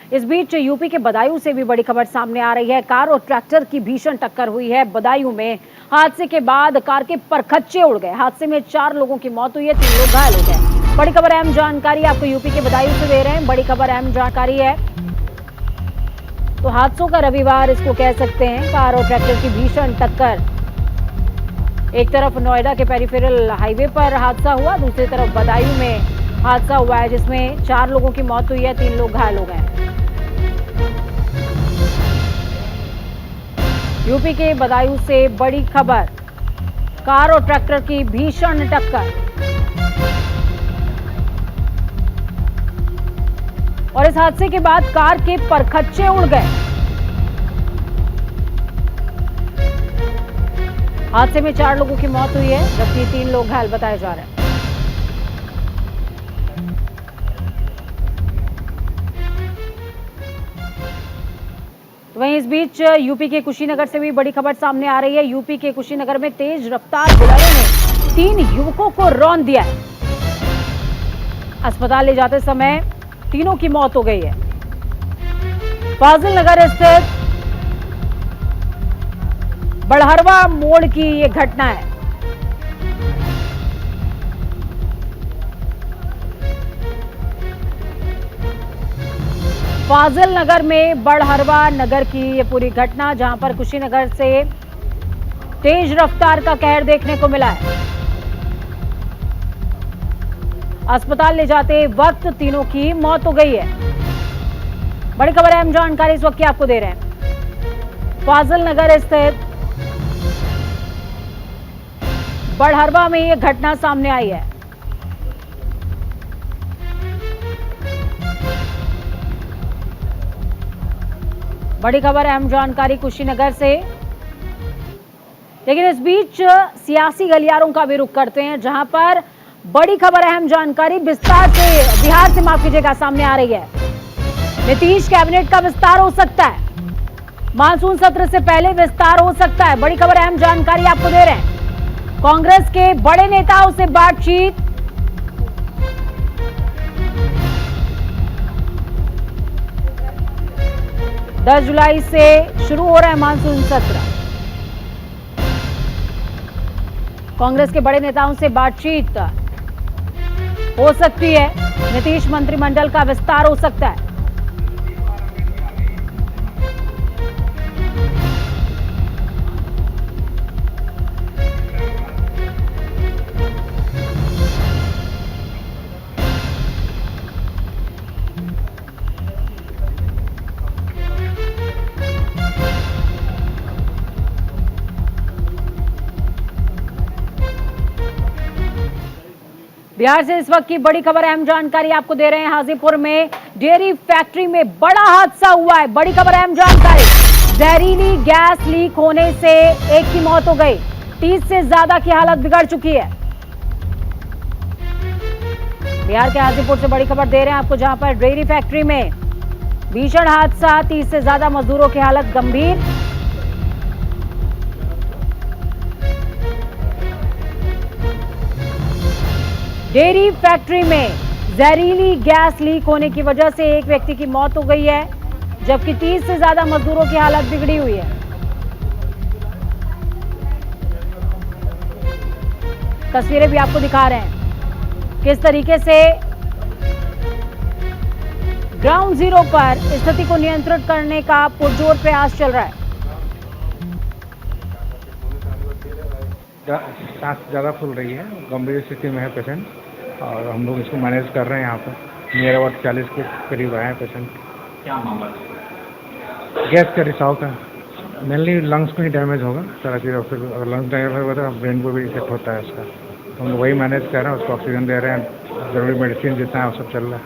इस बीच यूपी के बदायूं से भी बड़ी खबर सामने आ रही है। कार और ट्रैक्टर की भीषण टक्कर हुई है बदायूं में। हादसे के बाद कार के परखच्चे उड़ गए। हादसे में 4 लोगों की मौत हुई है, 3 लोग घायल हो गए। बड़ी खबर अहम जानकारी आपको यूपी के बदायूं से दे रहे हैं। बड़ी खबर अहम जानकारी है। तो हादसों का रविवार इसको कह सकते हैं। कार और ट्रैक्टर की भीषण टक्कर। एक तरफ नोएडा के पेरिफेरल हाईवे पर हादसा हुआ, दूसरी तरफ बदायूं में हादसा हुआ है जिसमें 4 लोगों की मौत हुई है, 3 लोग घायल हो गए। यूपी के बदायूं से बड़ी खबर, कार और ट्रैक्टर की भीषण टक्कर और इस हादसे के बाद कार के परखच्चे उड़ गए। हादसे में 4 लोगों की मौत हुई है जबकि 3 लोग घायल बताए जा रहे हैं। वहीं इस बीच यूपी के कुशीनगर से भी बड़ी खबर सामने आ रही है। यूपी के कुशीनगर में तेज रफ्तार बुलेरो ने 3 युवकों को रौंद दिया है। अस्पताल ले जाते समय तीनों की मौत हो गई है। फाजिल नगर स्थित बड़हरवा मोड़ की ये घटना है। फाजिल नगर में बड़हरवा नगर की ये पूरी घटना, जहां पर कुशीनगर से तेज रफ्तार का कहर देखने को मिला है। अस्पताल ले जाते वक्त तीनों की मौत हो गई है। बड़ी खबर अहम जानकारी इस वक्त की आपको दे रहे हैं। फाजिल नगर स्थित बड़हरवा में ये घटना सामने आई है। बड़ी खबर अहम जानकारी कुशीनगर से। लेकिन इस बीच सियासी गलियारों का भी रुख करते हैं, जहां पर बड़ी खबर अहम जानकारी विस्तार से बिहार से माफ कीजिएगा सामने आ रही है। नीतीश कैबिनेट का विस्तार हो सकता है, मानसून सत्र से पहले विस्तार हो सकता है। बड़ी खबर अहम जानकारी आपको दे रहे हैं। कांग्रेस के बड़े नेताओं से बातचीत। 10 जुलाई से शुरू हो रहा है मानसून सत्र। कांग्रेस के बड़े नेताओं से बातचीत हो सकती है। नीतीश मंत्रिमंडल का विस्तार हो सकता है। बिहार से इस वक्त की बड़ी खबर अहम जानकारी आपको दे रहे हैं। हाजीपुर में डेयरी फैक्ट्री में बड़ा हादसा हुआ है। बड़ी खबर अहम जानकारी, जहरीली गैस लीक होने से एक की मौत हो गई, 30 से ज्यादा की हालत बिगड़ चुकी है। बिहार के हाजीपुर से बड़ी खबर दे रहे हैं आपको, जहां पर डेयरी फैक्ट्री में भीषण हादसा, 30 से ज्यादा मजदूरों की हालत गंभीर। डेयरी फैक्ट्री में जहरीली गैस लीक होने की वजह से एक व्यक्ति की मौत हो गई है, जबकि 30 से ज्यादा मजदूरों की हालत बिगड़ी हुई है। तस्वीरें भी आपको दिखा रहे हैं किस तरीके से ग्राउंड जीरो पर स्थिति को नियंत्रित करने का पुरजोर प्रयास चल रहा है। सांस ज़्यादा फूल रही है, गंभीर स्थिति में है पेशेंट और हम लोग इसको मैनेज कर रहे हैं। यहाँ पर नियर अबाउट 40 के करीब आए हैं पेशेंट। क्या मामला? गैस का रिसाव का, मेनली लंग्स में ही डैमेज होगा सारा चीज़। अगर लंग्स डैमेज होगा तो ब्रेन को भी इफेक्ट होता है उसका। तो हम लोग वही मैनेज कर रहे हैं, उसको ऑक्सीजन दे रहे हैं, ज़रूरी मेडिसिन जितना है वो सब चल रहा है।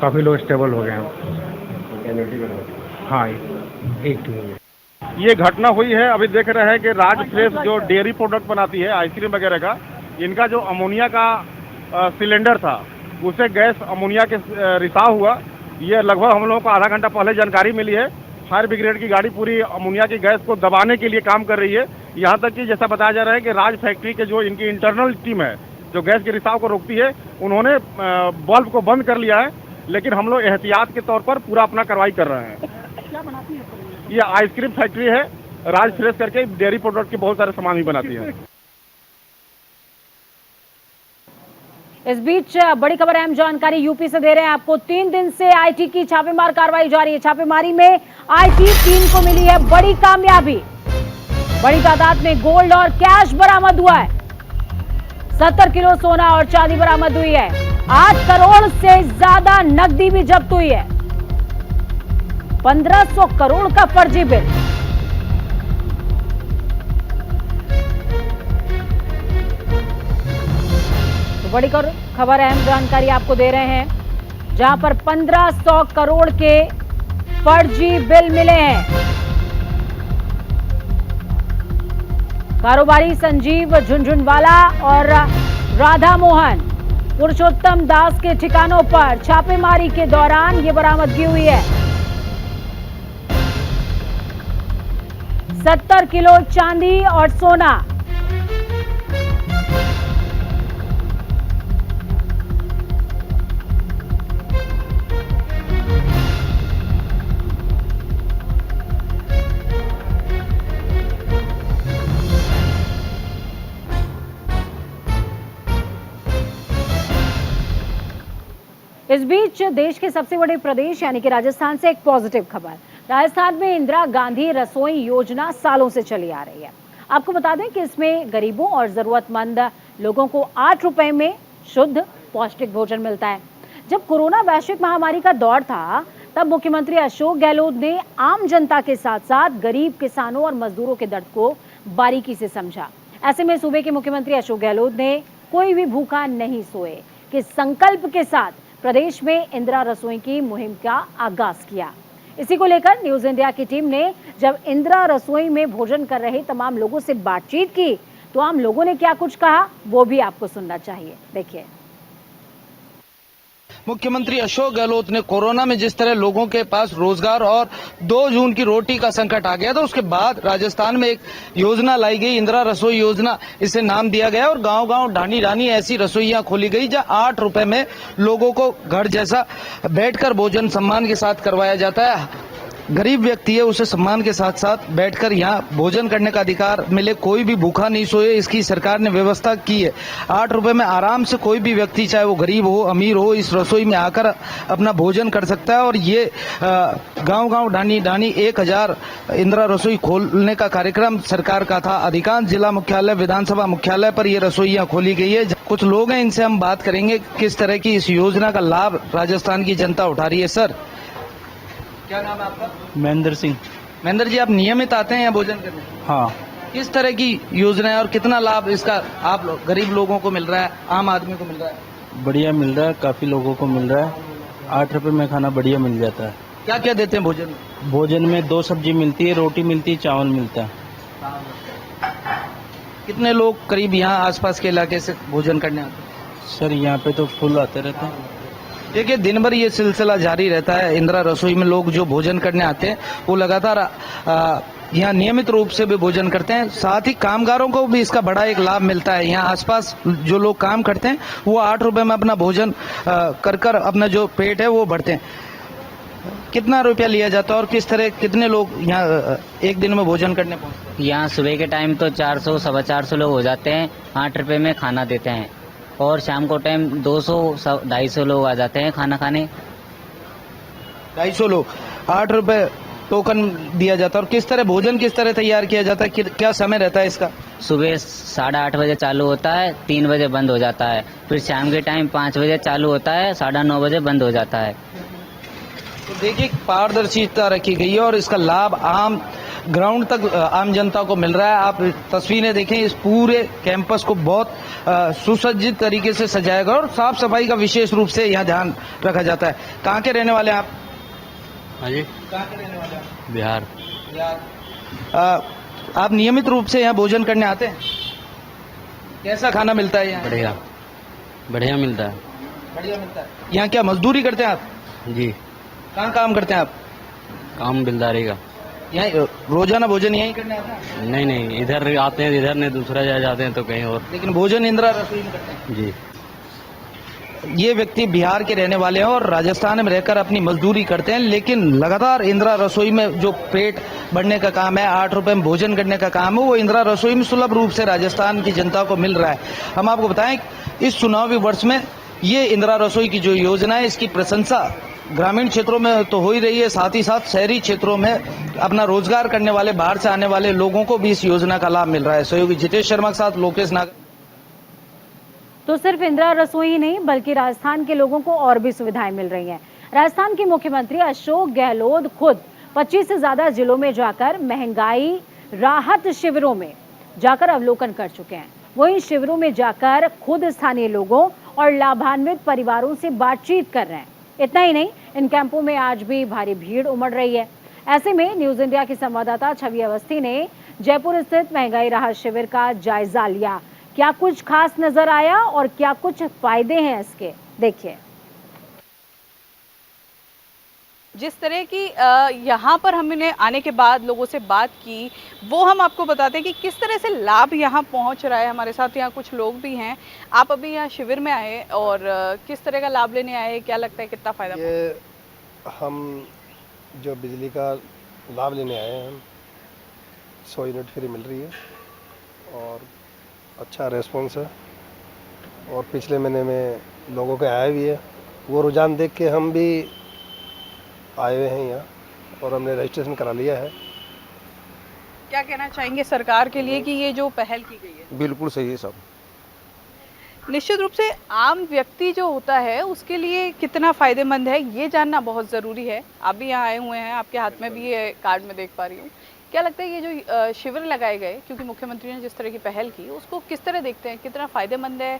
काफ़ी लोग स्टेबल हो गए हैं। हाँ, एक हो गया। ये घटना हुई है, अभी देख रहे हैं कि राज फ्रेश जो डेयरी प्रोडक्ट बनाती है आइसक्रीम वगैरह का, इनका जो अमोनिया का सिलेंडर था उसे गैस अमोनिया के रिसाव हुआ। ये लगभग हम लोगों को आधा घंटा पहले जानकारी मिली है। फायर ब्रिगेड की गाड़ी पूरी अमोनिया की गैस को दबाने के लिए काम कर रही है। यहाँ तक कि जैसा बताया जा रहा है कि राज फैक्ट्री के जो इनकी इंटरनल टीम है जो गैस के रिसाव को रोकती है, उन्होंने बल्ब को बंद कर लिया है लेकिन हम लोग एहतियात के तौर पर पूरा अपना कार्रवाई कर रहे हैं। क्या बनाती है? ये आइसक्रीम फैक्ट्री है, राज फ्रेश करके डेयरी प्रोडक्ट के बहुत सारे सामान भी बनाती है। इस बीच बड़ी खबर अहम जानकारी यूपी से दे रहे हैं आपको। 3 दिन से आईटी की छापेमार कार्रवाई जारी है। छापेमारी में आईटी टीम को मिली है बड़ी कामयाबी। बड़ी तादाद में गोल्ड और कैश बरामद हुआ है। 70 किलो सोना और चांदी बरामद हुई है। 8 करोड़ से ज्यादा नकदी भी जब्त हुई है। 1500 करोड़ का फर्जी बिल। बड़ी खबर अहम जानकारी आपको दे रहे हैं, जहां पर 1500 करोड़ के फर्जी बिल मिले हैं। कारोबारी संजीव झुनझुनवाला और राधा मोहन पुरुषोत्तम दास के ठिकानों पर छापेमारी के दौरान ये बरामदगी हुई है। 70 किलो चांदी और सोना। इस बीच देश के सबसे बड़े प्रदेश यानी कि राजस्थान से एक पॉजिटिव खबर। राजस्थान में इंदिरा गांधी रसोई योजना सालों से चली आ रही है। आपको बता दें कि इसमें गरीबों और जरूरतमंद लोगों को 8 रुपए में शुद्ध पौष्टिक भोजन मिलता है। जब कोरोना वैश्विक महामारी का दौर था, तब मुख्यमंत्री अशोक गहलोत ने आम जनता के साथ साथ गरीब किसानों और मजदूरों के दर्द को बारीकी से समझा। ऐसे में सूबे के मुख्यमंत्री अशोक गहलोत ने कोई भी भूखा नहीं सोए के संकल्प के साथ प्रदेश में इंदिरा रसोई की मुहिम का आगाज किया। इसी को लेकर न्यूज इंडिया की टीम ने जब इंदिरा रसोई में भोजन कर रहे तमाम लोगों से बातचीत की, तो आम लोगों ने क्या कुछ कहा वो भी आपको सुनना चाहिए। देखिए। मुख्यमंत्री अशोक गहलोत ने कोरोना में जिस तरह लोगों के पास रोजगार और 2 जून की रोटी का संकट आ गया था, उसके बाद राजस्थान में एक योजना लाई गई, इंदिरा रसोई योजना इसे नाम दिया गया और गांव-गांव ढानी-ढानी ऐसी रसोइयां खोली गई जहां 8 रुपए में लोगों को घर जैसा बैठकर भोजन सम्मान के साथ करवाया जाता है। गरीब व्यक्ति है उसे सम्मान के साथ साथ बैठकर यहाँ भोजन करने का अधिकार मिले, कोई भी भूखा नहीं सोए, इसकी सरकार ने व्यवस्था की है। 8 रुपए में आराम से कोई भी व्यक्ति, चाहे वो गरीब हो अमीर हो, इस रसोई में आकर अपना भोजन कर सकता है। और ये गांव-गांव ढानी 1000 इंदिरा रसोई खोलने का कार्यक्रम सरकार का था। अधिकांश जिला मुख्यालय, विधानसभा मुख्यालय पर ये रसोइयां खोली गई है। कुछ लोग हैं, इनसे हम बात करेंगे किस तरह की इस योजना का लाभ राजस्थान की जनता उठा रही है। सर, क्या नाम है आपका? महेंद्र सिंह। महेंद्र जी, आप नियमित आते हैं यहाँ भोजन करने? हाँ। किस तरह की योजना है और कितना लाभ इसका आप गरीब लोगों को मिल रहा है, आम आदमी को मिल रहा है? बढ़िया मिल रहा है, काफी लोगों को मिल रहा है। 8 रुपए में खाना बढ़िया मिल जाता है। क्या क्या देते हैं भोजन में? भोजन में 2 सब्जी मिलती है, रोटी मिलती है, चावल मिलता है। कितने लोग करीब यहाँ आसपास के इलाके से भोजन करने आते हैं? सर, यहाँ पे तो फुल आते रहते हैं। देखिए, दिन भर ये सिलसिला जारी रहता है। इंदिरा रसोई में लोग जो भोजन करने आते हैं वो लगातार यहाँ नियमित रूप से भी भोजन करते हैं। साथ ही कामगारों को भी इसका बड़ा एक लाभ मिलता है। यहाँ आसपास जो लोग काम करते हैं वो 8 रुपए में अपना भोजन कर अपना जो पेट है वो भरते हैं। कितना रुपया लिया जाता है और किस तरह कितने लोग यहाँ एक दिन में भोजन करने पहुँचते हैं? यहाँ सुबह के टाइम तो 400 सवा 400 लोग हो जाते हैं। 8 रुपए में खाना देते हैं और शाम को टाइम 200-250 लोग आ जाते हैं खाना खाने। 250 लोग, 8 रुपए टोकन दिया जाता है। और किस तरह भोजन किस तरह तैयार किया जाता है, क्या समय रहता है इसका? सुबह 8:30 बजे चालू होता है, 3 बजे बंद हो जाता है। फिर शाम के टाइम 5 बजे चालू होता है, 9:30 बजे बंद हो जाता है। तो देखिए, पारदर्शिता रखी गई है और इसका लाभ आम ग्राउंड तक आम जनता को मिल रहा है। आप तस्वीरें देखें, इस पूरे कैंपस को बहुत सुसज्जित तरीके से सजाया गया और साफ सफाई का विशेष रूप से यहाँ ध्यान रखा जाता है। कहाँ के रहने वाले हैं आप? हाँ जी। कहाँ के रहने वाले हैं? बिहार। आप नियमित रूप से यहाँ भोजन करने आते हैं? कैसा खाना मिलता है यहाँ? बढ़िया बढ़िया मिलता है। बढ़िया मिलता है। यहाँ क्या मजदूरी करते हैं आप? जी। कहाँ काम करते हैं आप? काम बिल्दारी का। यहाँ रोजाना भोजन यहीं करने आते हैं? नहीं, इधर आते हैं, इधर नहीं, दूसरा जा जाते हैं तो कहीं और। लेकिन भोजन इंदिरा रसोई में करते हैं? जी। ये व्यक्ति बिहार के रहने वाले हैं और राजस्थान में रहकर अपनी मजदूरी करते हैं, लेकिन लगातार इंदिरा रसोई में जो पेट भरने का काम है, 8 रुपए में भोजन करने का काम है, वो इंदिरा रसोई में सुलभ रूप से राजस्थान की जनता को मिल रहा है। हम आपको बताएं, इस चुनावी वर्ष में ये इंदिरा रसोई की जो योजना है, इसकी प्रशंसा ग्रामीण क्षेत्रों में तो हो ही रही है, साथ ही साथ शहरी क्षेत्रों में अपना रोजगार करने वाले, बाहर से आने वाले लोगों को भी इस योजना का लाभ मिल रहा है। सहयोगी जितेश शर्मा के साथ लोकेश नागर। तो सिर्फ इंदिरा रसोई ही नहीं, बल्कि राजस्थान के लोगों को और भी सुविधाएं मिल रही हैं। राजस्थान के मुख्यमंत्री अशोक गहलोत खुद 25 से ज्यादा जिलों में जाकर महंगाई राहत शिविरों में जाकर अवलोकन कर चुके हैं। वहीं शिविरों में जाकर खुद स्थानीय लोगों और लाभान्वित परिवारों से बातचीत कर रहे हैं। इतना ही नहीं, इन कैंपों में आज भी भारी भीड़ उमड़ रही है। ऐसे में न्यूज इंडिया की संवाददाता छवि अवस्थी ने जयपुर स्थित महंगाई राहत शिविर का जायजा लिया। क्या कुछ खास नजर आया और क्या कुछ फायदे हैं इसके, देखिए। जिस तरह की यहाँ पर हमने आने के बाद लोगों से बात की, वो हम आपको बताते हैं कि किस तरह से लाभ यहाँ पहुँच रहा है। हमारे साथ यहाँ कुछ लोग भी हैं। आप अभी यहाँ शिविर में आए और किस तरह का लाभ लेने आए, क्या लगता है कितना फ़ायदा? ये हम जो बिजली का लाभ लेने आए हैं, हम 100 यूनिट फ्री मिल रही है और अच्छा रेस्पॉन्स है। और पिछले महीने में लोगों के आया भी है, वो रुझान देख के हम भी आए हुए हैं यहाँ और हमने रजिस्ट्रेशन करा लिया है। क्या कहना चाहेंगे सरकार के लिए कि ये जो पहल की गई है? बिल्कुल सही है सब। निश्चित रूप से आम व्यक्ति जो होता है उसके लिए कितना फ़ायदेमंद है, ये जानना बहुत ज़रूरी है। आप भी यहाँ आए हुए हैं, आपके हाथ में भी ये कार्ड में देख पा रही हूँ। क्या लगता है ये जो शिविर लगाए गए, क्योंकि मुख्यमंत्री ने जिस तरह की पहल की, उसको किस तरह देखते हैं, कितना फ़ायदेमंद है?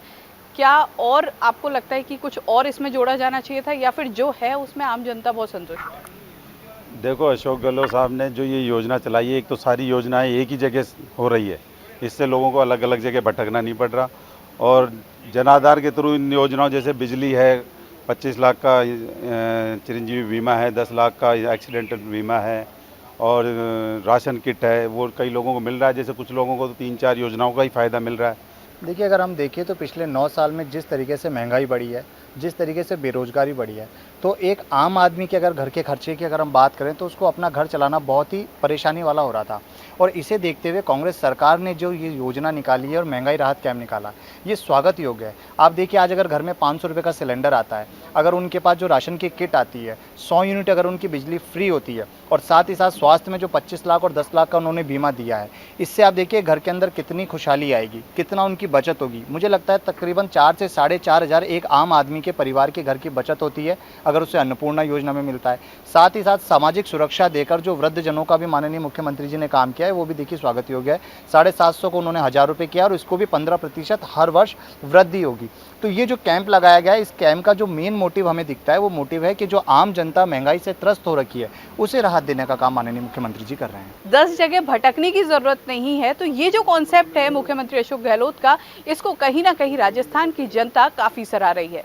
क्या और आपको लगता है कि कुछ और इसमें जोड़ा जाना चाहिए था, या फिर जो है उसमें आम जनता बहुत संतुष्ट है? देखो, अशोक गहलोत साहब ने जो ये योजना चलाई है, एक तो सारी योजनाएं एक ही जगह हो रही है, इससे लोगों को अलग अलग जगह भटकना नहीं पड़ रहा। और जन आधार के थ्रू इन योजनाओं जैसे बिजली है, 25 लाख का चिरंजीवी बीमा है, 10 लाख का एक्सीडेंटल बीमा है, और राशन किट है, वो कई लोगों को मिल रहा है। जैसे कुछ लोगों को तो 3-4 योजनाओं का ही फ़ायदा मिल रहा है। देखिए, अगर हम देखें तो पिछले 9 साल में जिस तरीके से महंगाई बढ़ी है, जिस तरीके से बेरोजगारी बढ़ी है, तो एक आम आदमी के अगर घर के खर्चे की अगर हम बात करें तो उसको अपना घर चलाना बहुत ही परेशानी वाला हो रहा था। और इसे देखते हुए कांग्रेस सरकार ने जो ये योजना निकाली है और महंगाई राहत कैंप निकाला, ये स्वागत योग्य है। आप देखिए, आज अगर घर में 500 रुपये का सिलेंडर आता है, अगर उनके पास जो राशन की किट आती है, 100 यूनिट अगर उनकी बिजली फ्री होती है, और साथ ही साथ स्वास्थ्य में जो 25 लाख और 10 लाख का उन्होंने बीमा दिया है, इससे आप देखिए घर के अंदर कितनी खुशहाली आएगी, कितना उनकी बचत होगी। मुझे लगता है तकरीबन 4 से 4.5 हज़ार एक आम आदमी के परिवार के घर की बचत होती है अगर उसे अन्नपूर्णा योजना में मिलता है। साथ ही साथ सामाजिक सुरक्षा देकर जो वृद्धजनों का भी माननीय मुख्यमंत्री जी ने काम किया है, वो भी देखिए स्वागत योग्य है। 750 को उन्होंने 1000 रुपये किया और इसको भी 15% हर वर्ष वृद्धि होगी। तो ये जो कैंप लगाया गया है, इस कैंप का जो मेन मोटिव हमें दिखता है, वो मोटिव है कि जो आम जनता महंगाई से त्रस्त हो रखी है, उसे राहत देने का काम माननीय मुख्यमंत्री जी कर रहे हैं। 10 जगह भटकने की जरूरत नहीं है। तो ये जो कॉन्सेप्ट है मुख्यमंत्री अशोक गहलोत का, इसको कहीं ना कहीं राजस्थान की जनता काफी सराह रही है।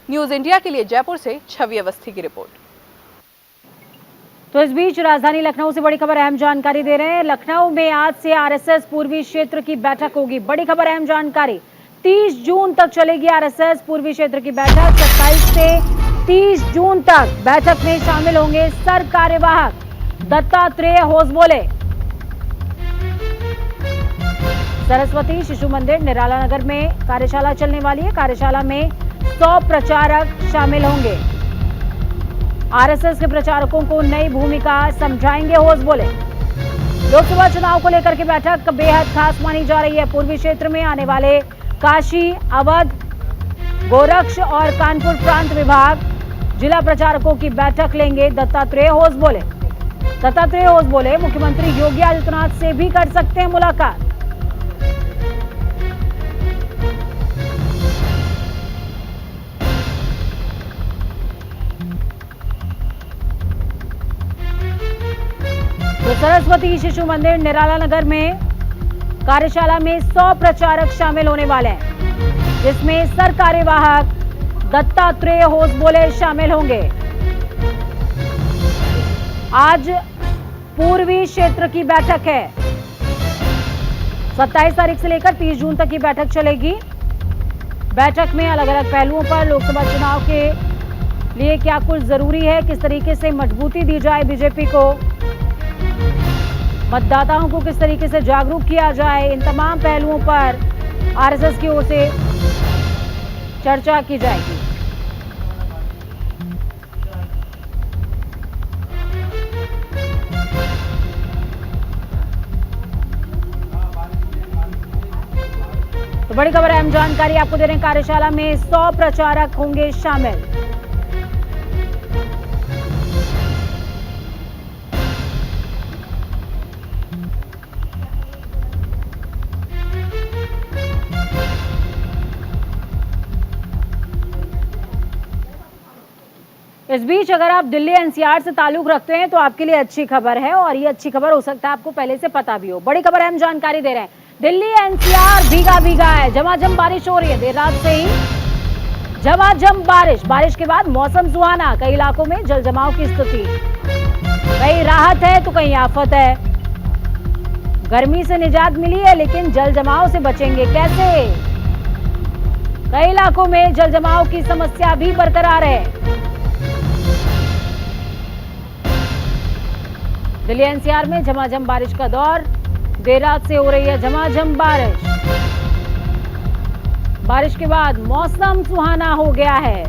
न्यूज इंडिया के लिए जयपुर से छवि अवस्थी की रिपोर्ट। तो इस बीच राजधानी लखनऊ से बड़ी खबर, अहम जानकारी दे रहे हैं। लखनऊ में आज से आरएसएस पूर्वी क्षेत्र की बैठक होगी। बड़ी खबर, अहम जानकारी, 30 जून तक चलेगी आरएसएस पूर्वी क्षेत्र की बैठक। 27 से 30 जून तक बैठक में शामिल होंगे सर कार्यवाहक दत्तात्रेय होसबोले। सरस्वती शिशु मंदिर निराला नगर में कार्यशाला चलने वाली है। कार्यशाला में 100 प्रचारक शामिल होंगे। आरएसएस के प्रचारकों को नई भूमिका समझाएंगे होसबोले। लोकसभा चुनाव को लेकर के बैठक बेहद खास मानी जा रही है। पूर्वी क्षेत्र में आने वाले काशी, अवध, गोरक्ष और कानपुर प्रांत विभाग जिला प्रचारकों की बैठक लेंगे दत्तात्रेय होसबोले। दत्तात्रेय होसबोले मुख्यमंत्री योगी आदित्यनाथ से भी कर सकते हैं मुलाकात। तो सरस्वती शिशु मंदिर निराला नगर में कार्यशाला में 100 प्रचारक शामिल होने वाले हैं, जिसमें सर कार्यवाहक दत्तात्रेय होसबोले शामिल होंगे। आज पूर्वी क्षेत्र की बैठक है। 27 तारीख से लेकर 30 जून तक की बैठक चलेगी। बैठक में अलग अलग पहलुओं पर लोकसभा चुनाव के लिए क्या कुछ जरूरी है, किस तरीके से मजबूती दी जाए बीजेपी को, मतदाताओं को किस तरीके से जागरूक किया जाए, इन तमाम पहलुओं पर आरएसएस की ओर से चर्चा की जाएगी। तो बड़ी खबर अहम जानकारी आपको दे रहे हैं, कार्यशाला में 100 प्रचारक होंगे शामिल। इस बीच अगर आप दिल्ली एनसीआर से ताल्लुक रखते हैं तो आपके लिए अच्छी खबर है, और ये अच्छी खबर हो सकता है आपको पहले से पता भी हो। बड़ी खबर अहम जानकारी दे रहे हैं, दिल्ली एनसीआर भीगा भीगा है, झमाझम बारिश हो रही है। देर रात से ही झमाझम बारिश के बाद मौसम सुहाना, कई इलाकों में जल जमाव की स्थिति, कहीं राहत है तो कहीं आफत है। गर्मी से निजात मिली है लेकिन जल जमाव से बचेंगे कैसे? कई इलाकों में जल जमाव की समस्या भी बरकरार है। दिल्ली एनसीआर में झमाझम बारिश का दौर, देर रात से हो रही है झमाझम बारिश के बाद मौसम सुहाना हो गया है।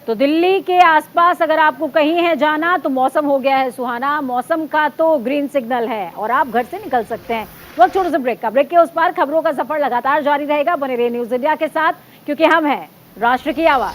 तो दिल्ली के आसपास अगर आपको कहीं है जाना तो मौसम हो गया है सुहाना, मौसम का तो ग्रीन सिग्नल है और आप घर से निकल सकते हैं। वक्त छोटे से ब्रेक का, ब्रेक के उस पार खबरों का सफर लगातार जारी रहेगा। बने रहिए न्यूज इंडिया के साथ, क्योंकि हम हैं राष्ट्र की आवाज।